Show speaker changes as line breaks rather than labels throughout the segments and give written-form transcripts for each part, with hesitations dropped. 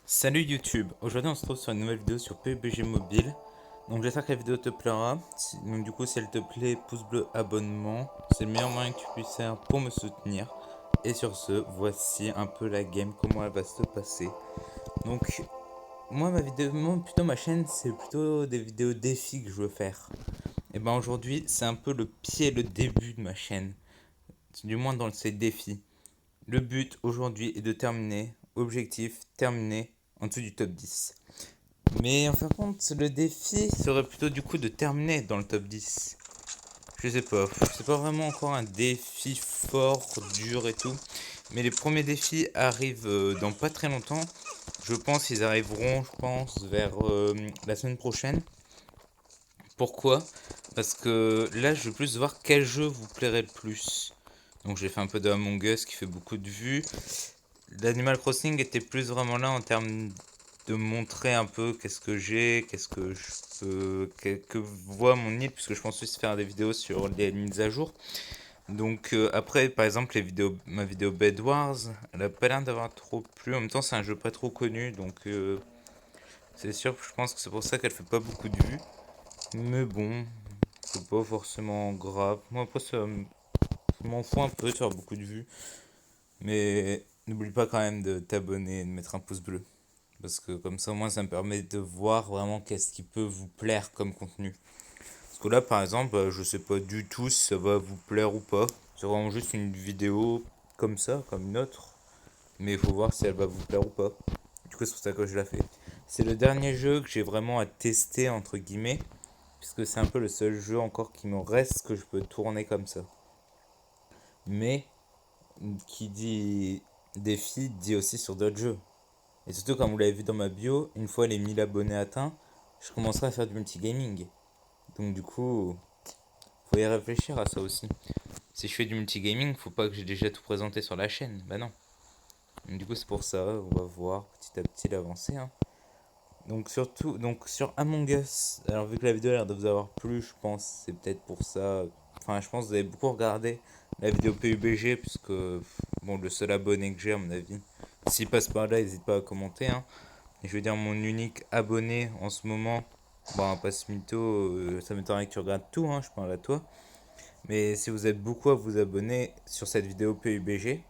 Salut YouTube, aujourd'hui on se retrouve sur une nouvelle vidéo sur PUBG Mobile. Donc j'espère que la vidéo te plaira. Donc du coup si elle te plaît, pouce bleu, abonnement. C'est le meilleur moyen que tu puisses faire pour me soutenir. Et sur ce, voici un peu la game, comment elle va se passer. Donc moi plutôt ma chaîne c'est plutôt des vidéos défis que je veux faire. Et ben aujourd'hui c'est un peu le pied, le début de ma chaîne. Du moins dans ces défis. Le but aujourd'hui est de terminer, objectif terminé en dessous du top 10. Mais en fin de compte, le défi serait plutôt du coup de terminer dans le top 10. Je sais pas, c'est pas vraiment encore un défi fort, dur et tout. Mais les premiers défis arrivent dans pas très longtemps. Je pense qu'ils arriveront, vers la semaine prochaine. Pourquoi? Parce que là, je veux plus voir quel jeu vous plairait le plus. Donc j'ai fait un peu de Among Us qui fait beaucoup de vues. L'Animal Crossing était plus vraiment là en termes de montrer un peu qu'est-ce que j'ai, qu'est-ce que je peux, que voit mon île, puisque je pense aussi faire des vidéos sur les mises à jour. Donc après, par exemple, ma vidéo Bed Wars, elle a pas l'air d'avoir trop plu. En même temps, c'est un jeu pas trop connu, donc c'est sûr, je pense que c'est pour ça qu'elle fait pas beaucoup de vues. Mais bon, c'est pas forcément grave. Moi après, je m'en fous un peu de faire beaucoup de vues. Mais n'oublie pas quand même de t'abonner et de mettre un pouce bleu. Parce que comme ça, au moins, ça me permet de voir vraiment qu'est-ce qui peut vous plaire comme contenu. Parce que là, par exemple, je sais pas du tout si ça va vous plaire ou pas. C'est vraiment juste une vidéo comme ça, comme une autre. Mais il faut voir si elle va vous plaire ou pas. Du coup, c'est pour ça que je la fais. C'est le dernier jeu que j'ai vraiment à tester, entre guillemets. Puisque c'est un peu le seul jeu encore qui me reste que je peux tourner comme ça. Mais, qui dit défi, dit aussi sur d'autres jeux. Et surtout, comme vous l'avez vu dans ma bio, une fois les 1000 abonnés atteints, je commencerai à faire du multigaming. Donc du coup, faut y réfléchir à ça aussi. Si je fais du multigaming, faut pas que j'ai déjà tout présenté sur la chaîne. Bah non. Donc, du coup, c'est pour ça, on va voir petit à petit l'avancer, hein. Donc surtout, donc sur Among Us, alors vu que la vidéo a l'air de vous avoir plu, je pense c'est peut-être pour ça. Enfin, je pense que vous avez beaucoup regardé la vidéo PUBG, puisque bon, le seul abonné que j'ai à mon avis. S'il passe par là, n'hésite pas à commenter, hein. Je veux dire, mon unique abonné en ce moment, bon, passe mytho, ça m'étonnerait que tu regardes tout, hein, je parle à toi. Mais si vous êtes beaucoup à vous abonner sur cette vidéo PUBG,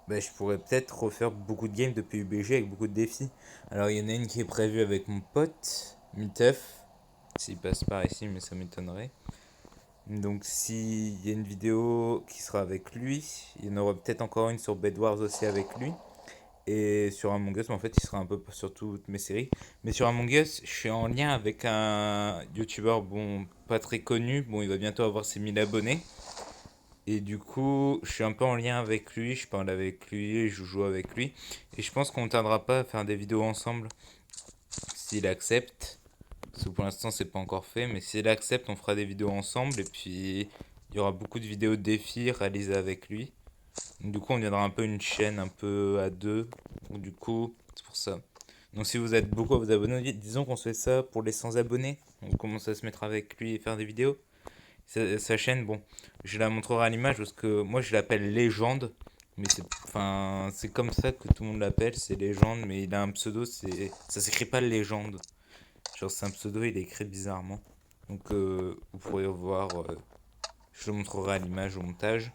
bah, je pourrais peut-être refaire beaucoup de games de PUBG avec beaucoup de défis. Alors, il y en a une qui est prévue avec mon pote, Miteuf, s'il passe par ici, mais ça m'étonnerait. Donc, s'il y a une vidéo qui sera avec lui, il y en aura peut-être encore une sur Bed Wars aussi avec lui. Et sur Among Us, mais en fait, il sera un peu sur toutes mes séries. Mais sur Among Us, je suis en lien avec un YouTuber, bon, pas très connu. Bon, il va bientôt avoir ses 1000 abonnés. Et du coup, je suis un peu en lien avec lui. Je parle avec lui, je joue avec lui. Et je pense qu'on ne tardera pas à faire des vidéos ensemble. S'il accepte. Parce que pour l'instant, c'est pas encore fait. Mais s'il accepte, on fera des vidéos ensemble. Et puis, il y aura beaucoup de vidéos de défis réalisées avec lui. Du coup, on viendra un peu une chaîne un peu à deux. Donc, du coup, c'est pour ça. Donc, si vous êtes beaucoup à vous abonner, disons qu'on se fait ça pour les 100 abonnés. On commence à se mettre avec lui et faire des vidéos. Sa chaîne, bon, je la montrerai à l'image parce que moi je l'appelle Légende. Mais c'est comme ça que tout le monde l'appelle, c'est Légende. Mais il a un pseudo, ça s'écrit pas Légende. Genre, c'est un pseudo, il est écrit bizarrement. Donc, vous pourrez voir, je le montrerai à l'image au montage.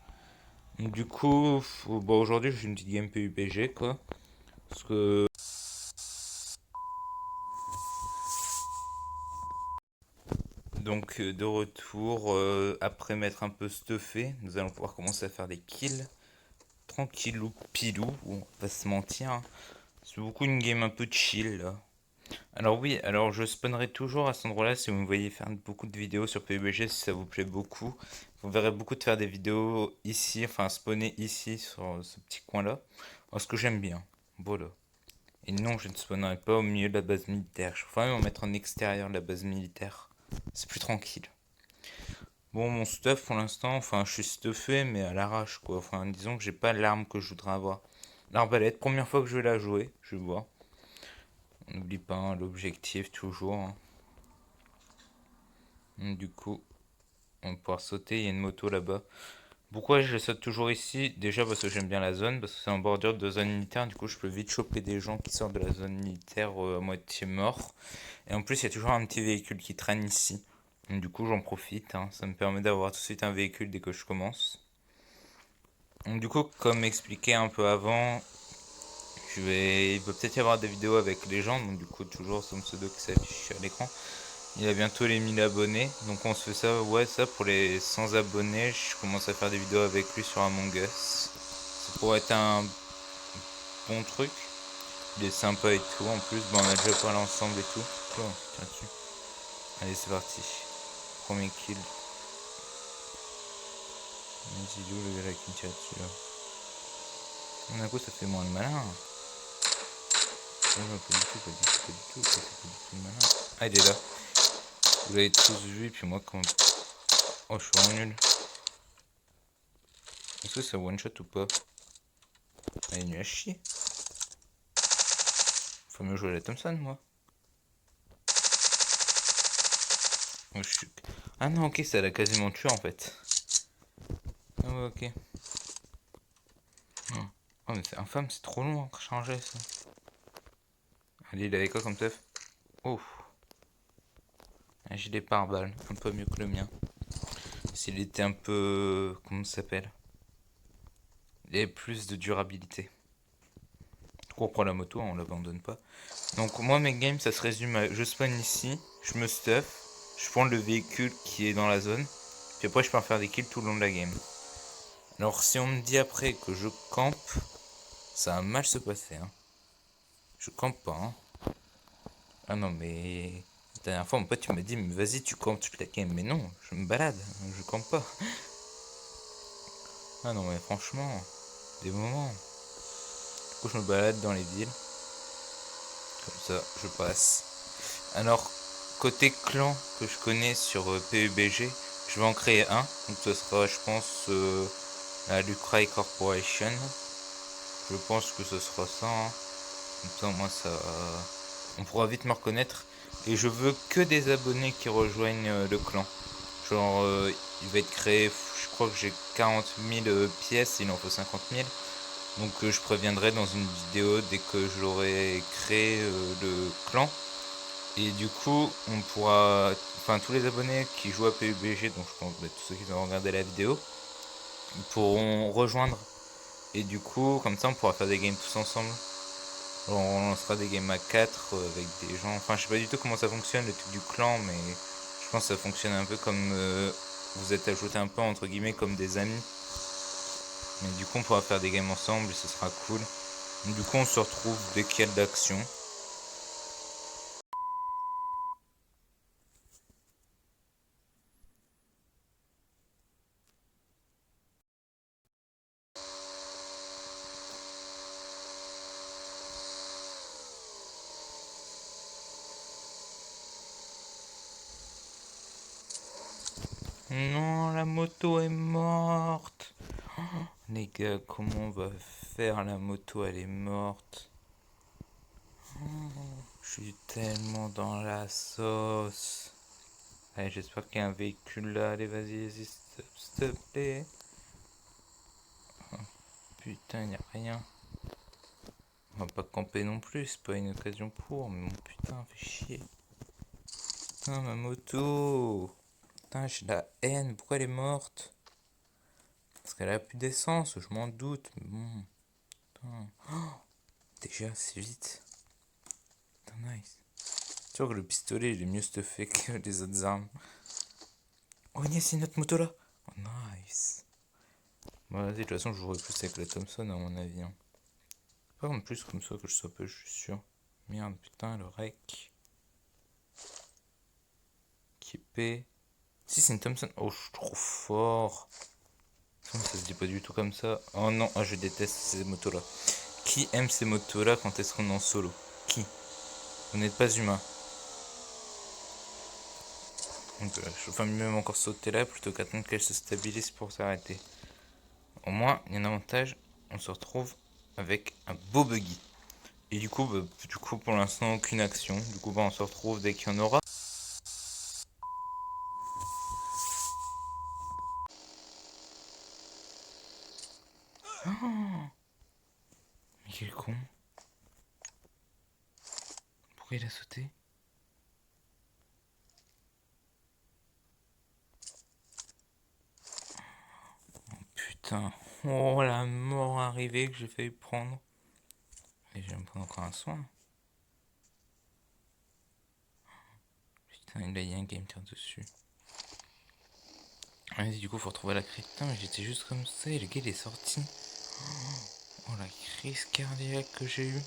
Du coup, bon, aujourd'hui, je fais une petite game PUBG, quoi. Parce que. Donc, de retour, après m'être un peu stuffé, nous allons pouvoir commencer à faire des kills. Tranquillou pilou, on va pas se mentir, hein. C'est beaucoup une game un peu chill, là. Alors, oui, alors je spawnerai toujours à cet endroit-là si vous me voyez faire beaucoup de vidéos sur PUBG, si ça vous plaît beaucoup. Vous verrez beaucoup de faire des vidéos ici, enfin spawner ici, sur ce petit coin-là. Parce que j'aime bien. Voilà. Et non, je ne spawnerai pas au milieu de la base militaire. Je préfère même en mettre en extérieur de la base militaire. C'est plus tranquille. Bon, mon stuff pour l'instant, enfin, je suis stuffé, mais à l'arrache, quoi. Enfin, disons que j'ai pas l'arme que je voudrais avoir. L'arbalète, première fois que je vais la jouer, je vais voir. On n'oublie pas hein, l'objectif, toujours, hein. Du coup, on va pouvoir sauter. Il y a une moto là-bas. Pourquoi je saute toujours ici? Déjà parce que j'aime bien la zone, parce que c'est en bordure de zone militaire, du coup je peux vite choper des gens qui sortent de la zone militaire à moitié morts. Et en plus il y a toujours un petit véhicule qui traîne ici. Donc, du coup j'en profite, hein. Ça me permet d'avoir tout de suite un véhicule dès que je commence. Donc du coup comme expliqué un peu avant, il peut peut-être y avoir des vidéos avec les gens, donc du coup toujours son pseudo qui s'affiche à l'écran. Il a bientôt les 1000 abonnés, donc on se fait ça, ouais, ça pour les 100 abonnés, je commence à faire des vidéos avec lui sur Among Us. Ça pourrait être un bon truc. Il est sympa et tout, en plus, bon, on a déjà parlé ensemble et tout. Oh, tiens dessus. Allez, c'est parti. Premier kill. Mais c'est où le gars qui me tire dessus là? D'un coup, ça fait moins le malin. Oh, non, pas du tout, pas du tout, pas du tout. Ça fait pas du tout le malin. Ah, il est là. Vous l'avez tous vu, puis moi, quand. Oh, je suis vraiment nul. Est-ce que c'est one shot ou pas? Ah, il est nul à chier. Faut mieux jouer à la Thompson, moi. Oh, ah non, ok, ça l'a quasiment tué en fait. Ah ouais, ok. Oh, mais c'est infâme, c'est trop long à changer ça. Allez, il avait quoi comme teuf? Oh, un gilet pare-balles, un peu mieux que le mien. S'il était un peu. Comment ça s'appelle? Il avait plus de durabilité. Du coup, on prend la moto, on l'abandonne pas. Donc, moi, mes games, ça se résume à je spawn ici, je me stuff, je prends le véhicule qui est dans la zone, puis après, je peux en faire des kills tout le long de la game. Alors, si on me dit après que je campe, ça va mal se passer, hein. Je campe pas, hein. Ah non, mais. La dernière fois, mon pote, tu m'as dit, mais vas-y, tu campes toute la game. Mais non, je me balade, je campe pas. Ah non, mais franchement, des moments. Du coup, je me balade dans les villes. Comme ça, je passe. Alors, côté clan que je connais sur PUBG, je vais en créer un. Donc, ce sera, je pense, la Lucrae Corporation. Je pense que ce sera ça, hein. Comme ça, moi, ça. On pourra vite me reconnaître. Et je veux que des abonnés qui rejoignent le clan. Genre, il va être créé, je crois que j'ai 40 000 pièces, il en faut 50 000. Donc, je préviendrai dans une vidéo dès que j'aurai créé le clan. Et du coup, on pourra. Enfin, tous les abonnés qui jouent à PUBG, donc je pense que tous ceux qui ont regardé la vidéo, ils pourront rejoindre. Et du coup, comme ça, on pourra faire des games tous ensemble. Alors, on lancera des games à 4 avec des gens. Enfin, je sais pas du tout comment ça fonctionne, le truc du clan, mais je pense que ça fonctionne un peu comme vous êtes ajouté un peu entre guillemets comme des amis. Mais du coup, on pourra faire des games ensemble et ce sera cool. Du coup, on se retrouve dès qu'il y a de l'action. Non, la moto est morte. Les gars, comment on va faire? La moto, elle est morte. Je suis tellement dans la sauce. Allez, j'espère qu'il y a un véhicule là. Allez, vas-y, stop, s'il te plaît. Putain, il n'y a rien. On va pas camper non plus, c'est pas une occasion pour. Mais mon putain, fait chier. Putain, ma moto. Putain, j'ai la haine. Pourquoi elle est morte? Parce qu'elle a plus d'essence, je m'en doute. Mais bon, putain. Déjà, c'est vite. Putain, nice. Tu vois que le pistolet, il est mieux stuffé que les autres armes. Oh, yes, c'est notre moto là. Oh, nice. Bon, vas-y, de toute façon, je jouerai plus avec la Thompson, à mon avis, hein. Pas en plus comme ça que je sois peu, je suis sûr. Merde, putain, le rec. Équipé. Si, c'est une Thompson. Oh, je suis trop fort. Ça se dit pas du tout comme ça. Oh non, ah, je déteste ces motos-là. Qui aime ces motos-là quand est-ce qu'on est en solo? Qui? Vous n'êtes pas humain. Donc, je vais même encore sauter là plutôt qu'attendre qu'elle se stabilise pour s'arrêter. Au moins, il y a un avantage, on se retrouve avec un beau buggy. Et du coup pour l'instant, aucune action. Du coup, on se retrouve dès qu'il y en aura. Pourquoi il a sauté? Putain. Oh la mort arrivée que j'ai failli prendre. Et j'ai me prendre encore un soin. Putain, là il y a un game tire dessus. Vas-y, du coup faut retrouver la crise. Putain, mais j'étais juste comme ça et le gars il est sorti. Oh la crise cardiaque que j'ai eu.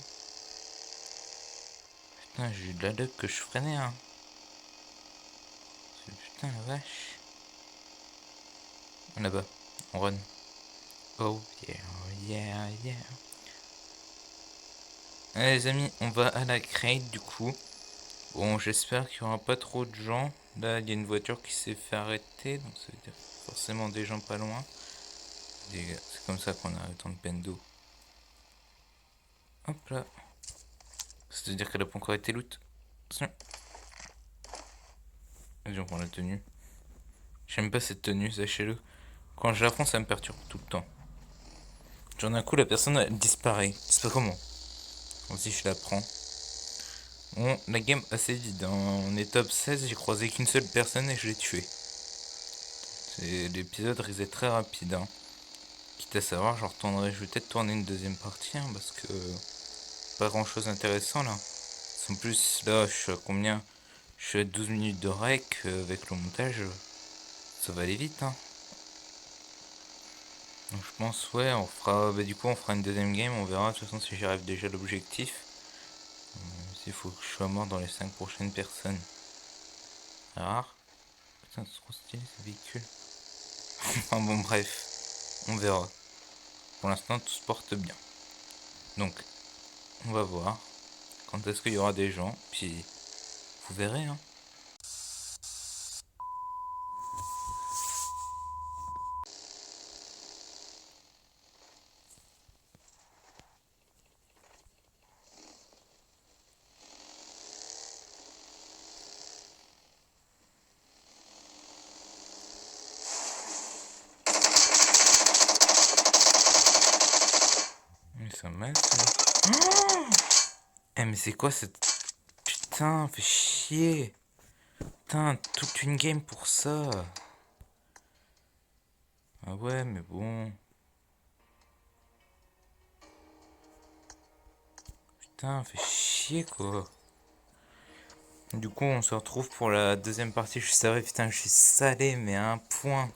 Putain, j'ai eu de la luck que je freinais hein. Putain la vache. Là-bas, on run. Oh yeah, oh yeah, yeah. Allez les amis, on va à la crate du coup. Bon, j'espère qu'il n'y aura pas trop de gens. Là, il y a une voiture qui s'est fait arrêter, donc ça veut dire forcément des gens pas loin. C'est comme ça qu'on a autant de peine d'eau. Hop là. C'est-à-dire qu'elle a pas encore été loot. Attention. Vas-y, on prend la tenue. J'aime pas cette tenue, sachez-le. Quand je la prends, ça me perturbe tout le temps. Genre d'un coup, la personne elle disparaît. Je sais pas comment. Vas-y, je la prends. Bon, la game assez vide. Hein. On est top 16, j'ai croisé qu'une seule personne et je l'ai tué. L'épisode risait très rapide. Hein. Quitte à savoir, je vais peut-être tourner une deuxième partie hein, parce que pas grand chose d'intéressant là. En plus, là, je suis à combien? Je suis à 12 minutes de rec avec le montage. Ça va aller vite. Hein. Donc je pense, ouais, on fera. Bah, du coup, on fera une deuxième game. On verra de toute façon si j'arrive déjà à l'objectif. S'il faut que je sois mort dans les 5 prochaines personnes. Rare. Putain, c'est trop stylé ce véhicule. Enfin bon, bref, on verra. Pour l'instant, tout se porte bien. Donc, on va voir quand est-ce qu'il y aura des gens. Puis, vous verrez, hein. Mais ça mal, ça. Oh eh, mais c'est quoi cette. Putain, fait chier. Putain, toute une game pour ça. Ah ouais, mais bon. Putain, fait chier quoi. Du coup, on se retrouve pour la deuxième partie. Je savais, putain, je suis salé, mais à un point.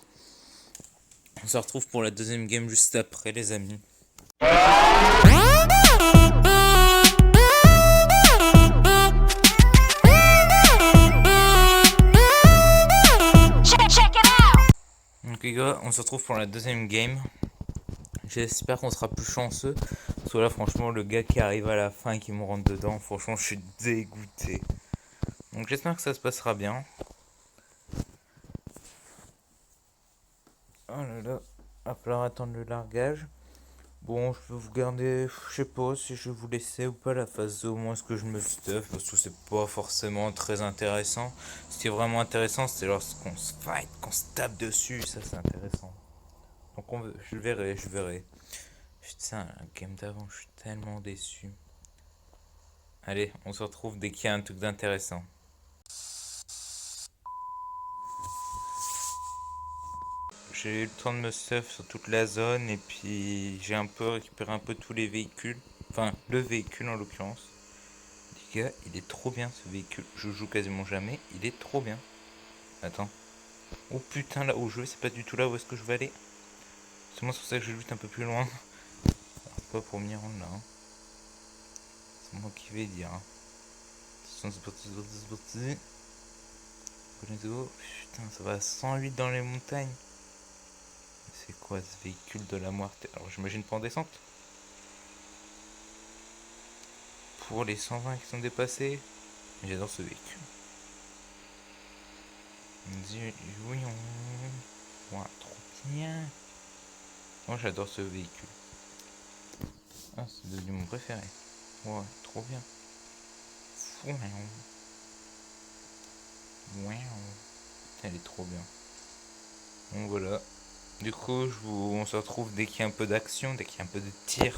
On se retrouve pour la deuxième game juste après, les amis. Donc les gars, on se retrouve pour la deuxième game. J'espère qu'on sera plus chanceux. Parce que là, franchement, le gars qui arrive à la fin et qui me rentre dedans, franchement, je suis dégoûté. Donc j'espère que ça se passera bien. Oh là là. Hop là, attendre le largage. Bon, je peux vous garder, je sais pas si je vais vous laisser ou pas la phase au moins ce que je me stuff, parce que c'est pas forcément très intéressant. Ce qui est vraiment intéressant, c'est lorsqu'on se fight, qu'on se tape dessus, ça c'est intéressant. Donc je verrai, je verrai. Putain, la game d'avant, je suis tellement déçu. Allez, on se retrouve dès qu'il y a un truc d'intéressant. J'ai eu le temps de me stuff sur toute la zone et puis j'ai un peu récupéré un peu tous les véhicules. Enfin, le véhicule en l'occurrence. Les gars, il est trop bien ce véhicule. Je joue quasiment jamais, il est trop bien. Attends. Oh putain, là où je vais, c'est pas du tout là où est-ce que je vais aller. C'est moi, c'est pour ça que je lutte un peu plus loin. Alors, pas pour m'y rendre là. Hein. C'est moi qui vais dire. Hein. Attention, c'est parti, c'est parti. Putain, ça va à 108 dans les montagnes. C'est quoi ce véhicule de la moite? Alors j'imagine pas en descente. Pour les 120 qui sont dépassés. J'adore ce véhicule. Oui, on... Ouais, trop bien. Moi j'adore ce véhicule. Ah, c'est devenu mon préféré. Ouais, trop bien. Elle est trop bien. Donc voilà. Du coup, on se retrouve dès qu'il y a un peu d'action, dès qu'il y a un peu de tir.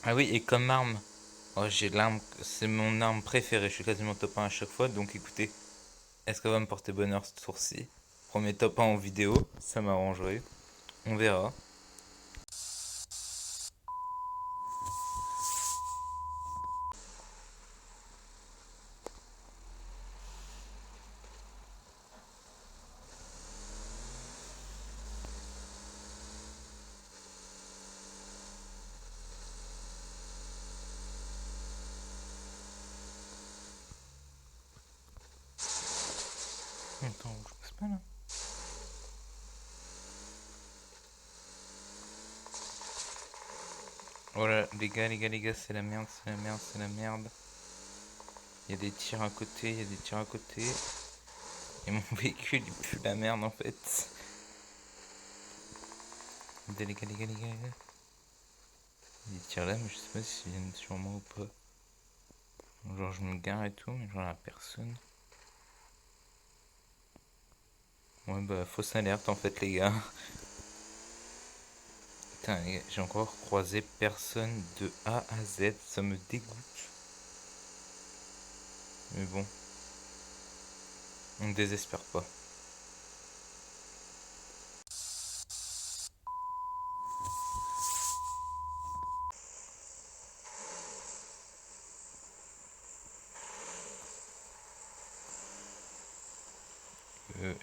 Ah oui, et comme arme, Oh, j'ai l'arme, c'est mon arme préférée, je suis quasiment top 1 à chaque fois, donc écoutez, est-ce qu'elle va me porter bonheur ce tour-ci? Premier top 1 en vidéo, ça m'arrangerait. On verra. Attends, je passe pas là. Oh là, les gars, c'est la merde, c'est la merde, c'est la merde. Il y a des tirs à côté, il y a des tirs à côté. Et mon véhicule, il pue la merde en fait. Les gars, les gars, les gars, les gars. Il y a des tirs là, mais je sais pas s'ils viennent sur moi ou pas. Genre, je me gare et tout, mais genre, la personne. Ouais, bah, fausse alerte en fait, les gars. Putain, les gars, j'ai encore croisé personne de A à Z, ça me dégoûte. Mais bon, on ne désespère pas.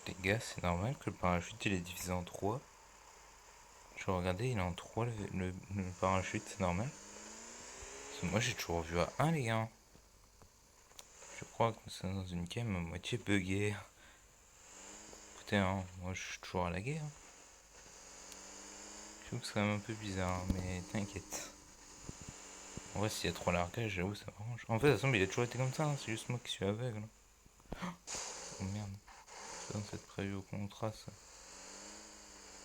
Les gars, c'est normal que le parachute il est divisé en 3. Je regardais, il est en 3 le parachute, c'est normal. Parce que moi j'ai toujours vu à 1 les gars. Je crois que c'est dans une game à moitié buggée. Écoutez, hein, moi je suis toujours à la guerre. Je trouve que c'est quand même un peu bizarre, mais t'inquiète. En vrai, s'il y a 3 largages, j'avoue, ça m'arrange. En fait, de toute façon, il a toujours été comme ça, hein, c'est juste moi qui suis aveugle. Oh merde, c'est dans cette prévue au contrat ça.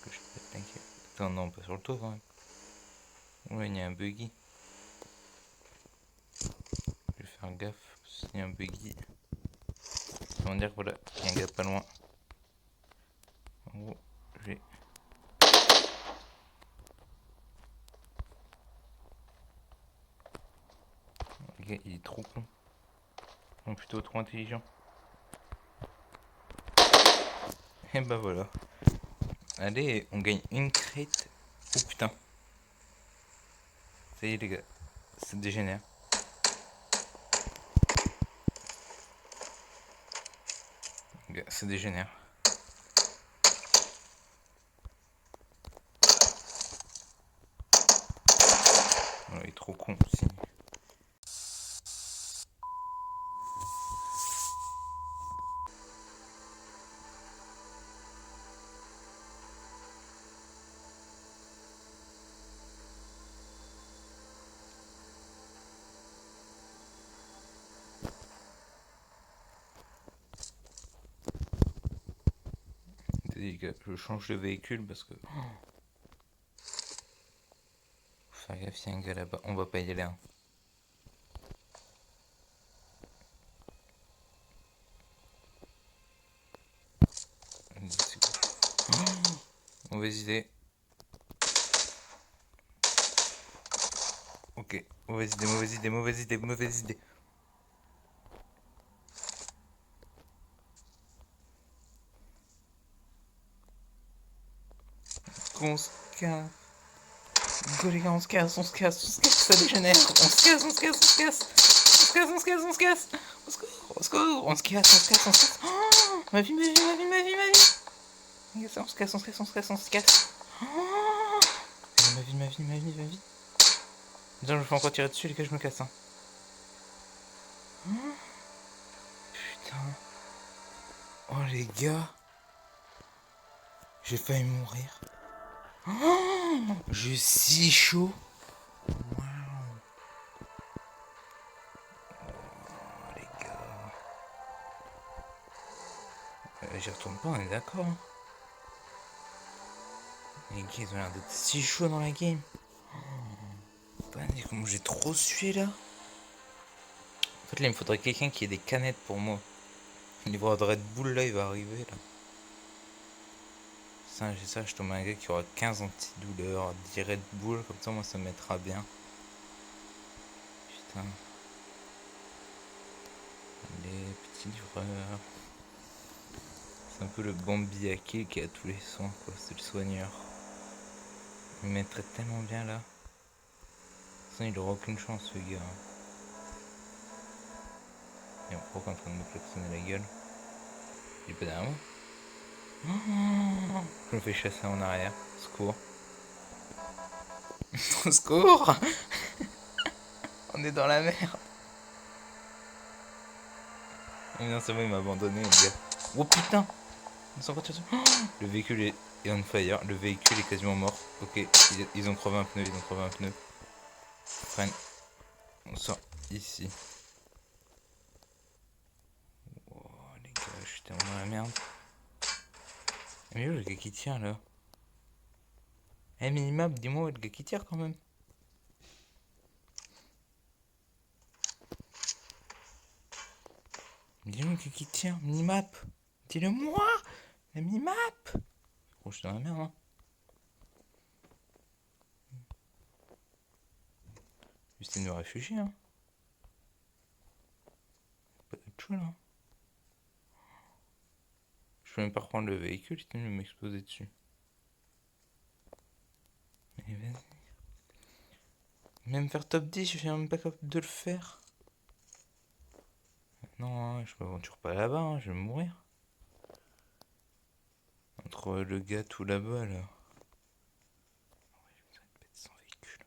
Que je peux t'inquiète. Attends, non, pas sur le toit quand même. Ouais, il y a un buggy. Je vais faire gaffe s'il y a un buggy. On va dire que voilà, il y a un gars pas loin. En gros, je vais. Le gars, il est trop con. Ou plutôt trop intelligent. Et bah voilà. Allez, on gagne une crate. Oh putain. Ça y est les gars, ça dégénère. Les gars, ça dégénère. Oh, il est trop con aussi. Les gars, je change de véhicule parce que. Faut faire gaffe, il y a un gars là-bas. On va pas y aller. Hein. Mauvaise idée. Ok, mauvaise idée, mauvaise idée, mauvaise idée, mauvaise idée. On se casse. Go les gars, on se casse, on se casse, on se casse, ça dégénère. On se casse, on se casse, on se casse. On se casse, on se casse, on se casse. On se casse, on se casse, on se casse, on se casse, on se casse. Oh, ma vie, ma vie, ma vie, ma vie, ma vie. On se casse, on se casse, on se casse, on se casse. Oh, ma vie, ma vie, ma vie, ma vie. Déjà, je me fais encore tirer dessus, les gars, je me casse. Hein. Oh, putain. Oh, les gars. J'ai failli mourir. Oh, j'ai si chaud. Waouh. Oh, les gars. J'y retourne pas, on est d'accord. Hein. Les gars, ils ont l'air d'être si chauds dans la game. Putain, comment j'ai trop sué là. En fait, là, il me faudrait quelqu'un qui ait des canettes pour moi. Le livreur de Red Bull là, il va arriver là. Ça, j'ai ça, je tombe un gars qui aura 15 antidouleurs, 10 Red Bull, comme ça, moi, ça me mettra bien. ça. Les petits livreurs. C'est un peu le Bambi Aki qui a tous les soins, quoi. C'est le soigneur. Il m'aiderait tellement bien là. Sinon, il aura aucune chance, ce gars. Et on croit qu'on est en train de me klaxonner la gueule. Il est pas derrière moi. Je me fais chasser en arrière. Secours. Au secours. On est dans la merde. Oh non, c'est bon, il m'a abandonné, le gars. Oh putain. Le véhicule est on fire. Le véhicule est quasiment mort. Ok, ils ont crevé un pneu. Ils ont crevé un pneu. Freine. On sort ici. Oh, les gars, je suis tellement dans la merde. Mais où le gars qui tire là? Eh, minimap, dis-moi où est le gars qui tire quand même. Dis-moi le gars qui tire. Minimap. Dis-le-moi. La minimap. Oh, je suis dans la merde, hein. Juste de me réfugier, hein. Pas de chaud là. Je peux même pas reprendre le véhicule, il de m'exploser dessus. Mais vas-y. Même faire top 10, je suis même pas capable de le faire. Non, hein, je m'aventure pas là-bas, hein, je vais mourir. Entre le gars tout là-bas là. Ouais, je me bête sans véhicule.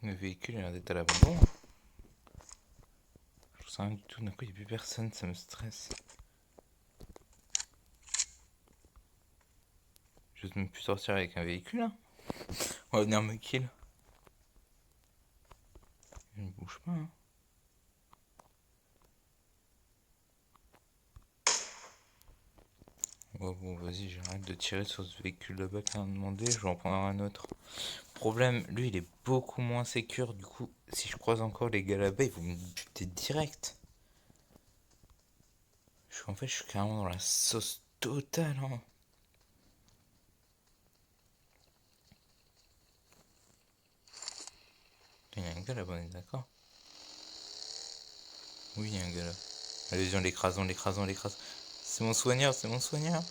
Le véhicule il a l'air d'être à l'abandon. Je sens rien du tout, d'un coup il n'y a plus personne, ça me stresse. Je ne même plus sortir avec un véhicule là. On va venir me kill. Il ne bouge pas, hein. Oh, bon, vas-y, j'arrête de tirer sur ce véhicule là-bas qui a demandé, je vais en prendre un autre. Problème, lui il est beaucoup moins sécure, du coup, si je croise encore les gars là-bas, ils vont me buter direct. En fait, je suis carrément dans la sauce totale, hein. Il y a un gars là-bas, on est d'accord? Oui, il y a un gars là. Allez, on l'écrase, on l'écrase, on l'écrase. C'est mon soigneur, c'est mon soigneur.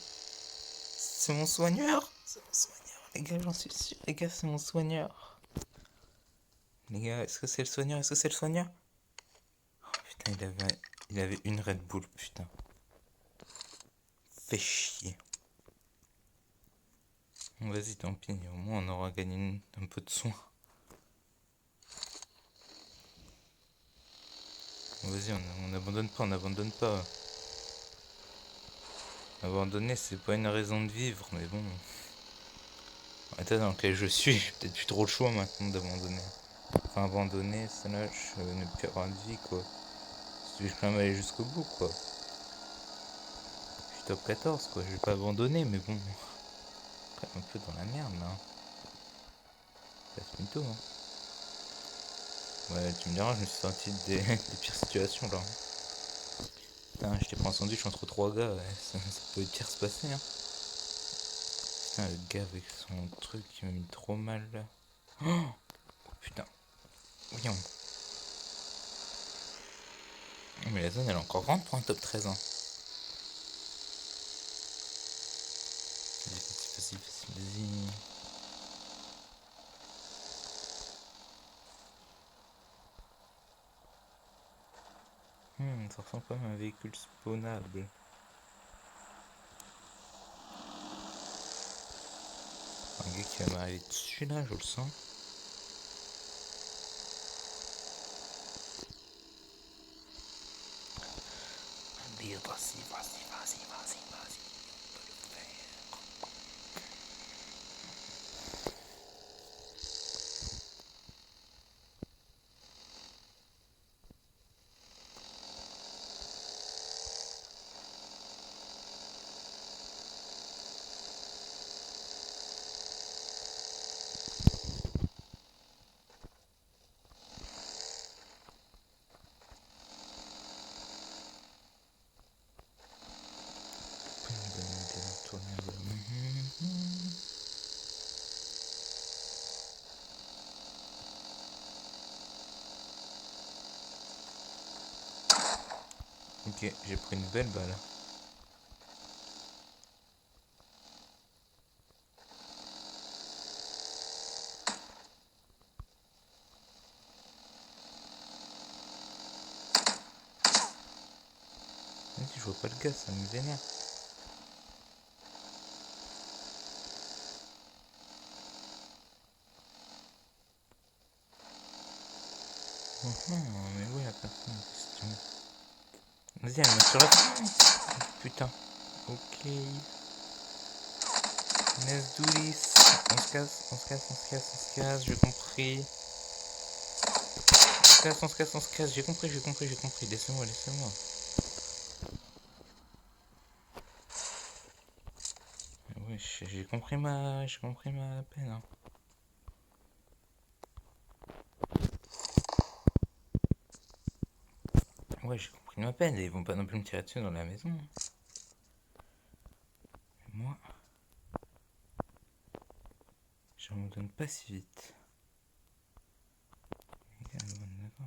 C'est mon soigneur. C'est mon soigneur. Les gars, j'en suis sûr. Les gars, c'est mon soigneur. Les gars, est-ce que c'est le soigneur? Est-ce que c'est le soigneur? Oh putain, il avait une Red Bull, putain. Fait chier. Bon, vas-y, tant pis. Au moins, on aura gagné un peu de soin. Bon, vas-y, on n'abandonne pas, on n'abandonne pas. Abandonner, c'est pas une raison de vivre, mais bon. L'état dans lequel je suis, j'ai peut-être plus trop le choix maintenant d'abandonner. Enfin, abandonner, ça lâche, ne plus avoir de vie, quoi. Je vais quand même aller jusqu'au bout, quoi. Je suis top 14, quoi. Je vais pas abandonner, mais bon. Quand même un peu dans la merde, là. Passe mytho, hein. Ouais, tu me diras, je me suis sorti des pires situations, là. Putain, j'étais pas entendu, je suis entre trois gars, ouais. Ça peut pire se passer, hein. Putain, le gars avec son truc qui m'a mis trop mal, là. Oh putain. Voyons. Mais la zone elle est encore grande pour un top 13, hein. Vas-y, vas-y. Ça ressemble quand même à un véhicule spawnable. Un gars qui va m'arriver dessus là, je le sens. Allez, vas-y, vas-y, vas-y, vas-y, vas-y. On peut le faire. Ok, j'ai pris une belle balle. Même si je vois pas le gars, ça me vénère. Mais où est la personne en question? Vas-y, elle me sur la fin. Putain. Ok. Let's do this. On se casse, on se casse, on se casse, on se casse, j'ai compris. On se casse, on se casse, on se casse, j'ai compris, j'ai compris, j'ai compris. Laissez-moi, laissez-moi. Ouais, j'ai compris ma peine. Hein. Ouais, j'ai compris ma peine. Ils vont pas non plus me tirer dessus dans la maison. Mais moi, j'abandonne pas si vite. D'accord.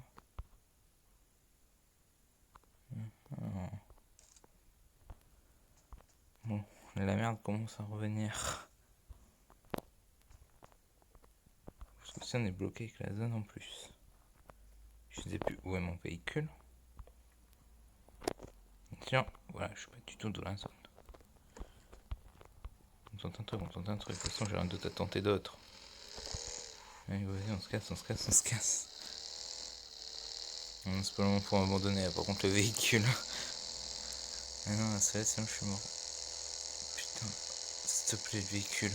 Bon, la merde commence à revenir. Parce que si on est bloqué avec la zone en plus. Je sais plus où est mon véhicule. Tiens, voilà, je suis pas du tout dans la zone. On tente un truc, on tente un truc. De toute façon, j'ai rien d'autre à tenter d'autre. Allez, vas-y, on se casse, on se casse, on se casse. C'est pas le moment pour abandonner, par contre, le véhicule. Ah non, c'est là, sinon je suis mort. Putain, s'il te plaît, le véhicule.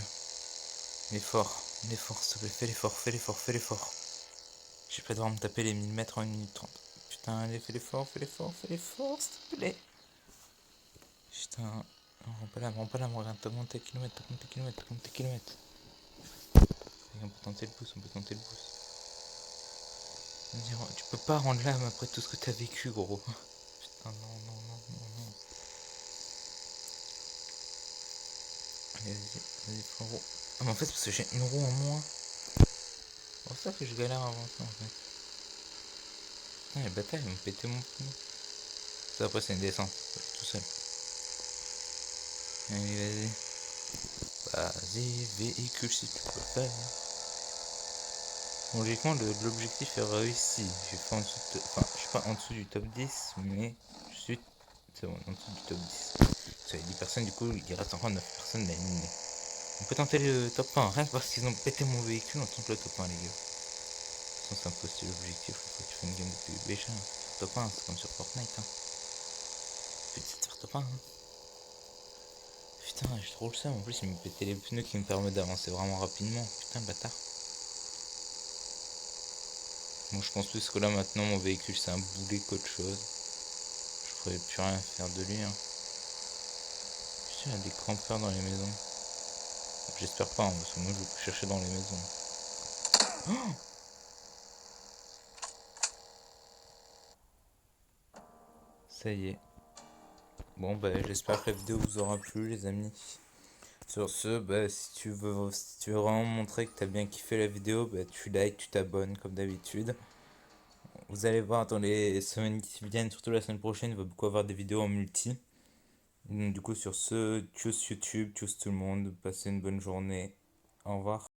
L'effort, s'il te plaît, fais l'effort, fais l'effort, fais l'effort. J'ai pas devoir me taper les 1000 mètres en 1 minute 30. Putain, allez, fais l'effort, fais l'effort, fais l'effort, s'il te plaît. Putain, rends pas la regarde, t'augmentes tes kilomètres, t'augmentes tes kilomètres, t'augmentes tes kilomètres. On peut tenter le pouce, on peut tenter le pouce. Tu peux pas rendre l'âme après tout ce que t'as vécu, gros. Putain, non, non, non, non, non. Allez, vas-y, frérot. Ah, mais en fait, parce que j'ai une roue en moins. C'est pour ça que je galère à avancer, en fait. Putain, les bâtards, ils m'ont pété mon pneu. Ça, après, c'est une descente. Tout seul. Allez, vas-y. Vas-y, véhicule si tu peux faire. Bon, logiquement, l'objectif est réussi. J'ai fait en dessous de... Enfin, je suis pas en dessous du top 10, mais je suis... C'est bon, en dessous du top 10. Sur les 10 personnes, du coup, il reste encore 9 personnes à éliminer. On peut tenter le top 1, rien que parce qu'ils ont pété mon véhicule, on tente le top 1, les gars. De toute façon, c'est impossible l'objectif, il faut que tu fasses une game de PUBG. Top 1, c'est comme sur Fortnite. Hein. Petit de faire top 1. Hein. Putain, j'ai trop le seum. En plus, il me pétait les pneus qui me permettent d'avancer vraiment rapidement. Putain, bâtard. Bon, je pense plus que là, maintenant, mon véhicule, c'est un boulet qu'autre chose. Je pourrais plus rien faire de lui. Hein. Putain, il y a des campeurs dans les maisons. J'espère pas, hein, parce que moi, je vais chercher dans les maisons. Oh, ça y est. Bon, bah, j'espère que la vidéo vous aura plu, les amis. Sur ce, bah, si tu veux vraiment montrer que t'as bien kiffé la vidéo, bah, tu likes, tu t'abonnes comme d'habitude. Vous allez voir dans les semaines qui viennent, surtout la semaine prochaine, il va beaucoup avoir des vidéos en multi. Donc, du coup, sur ce, tchuss YouTube, tchuss tout le monde, passez une bonne journée. Au revoir.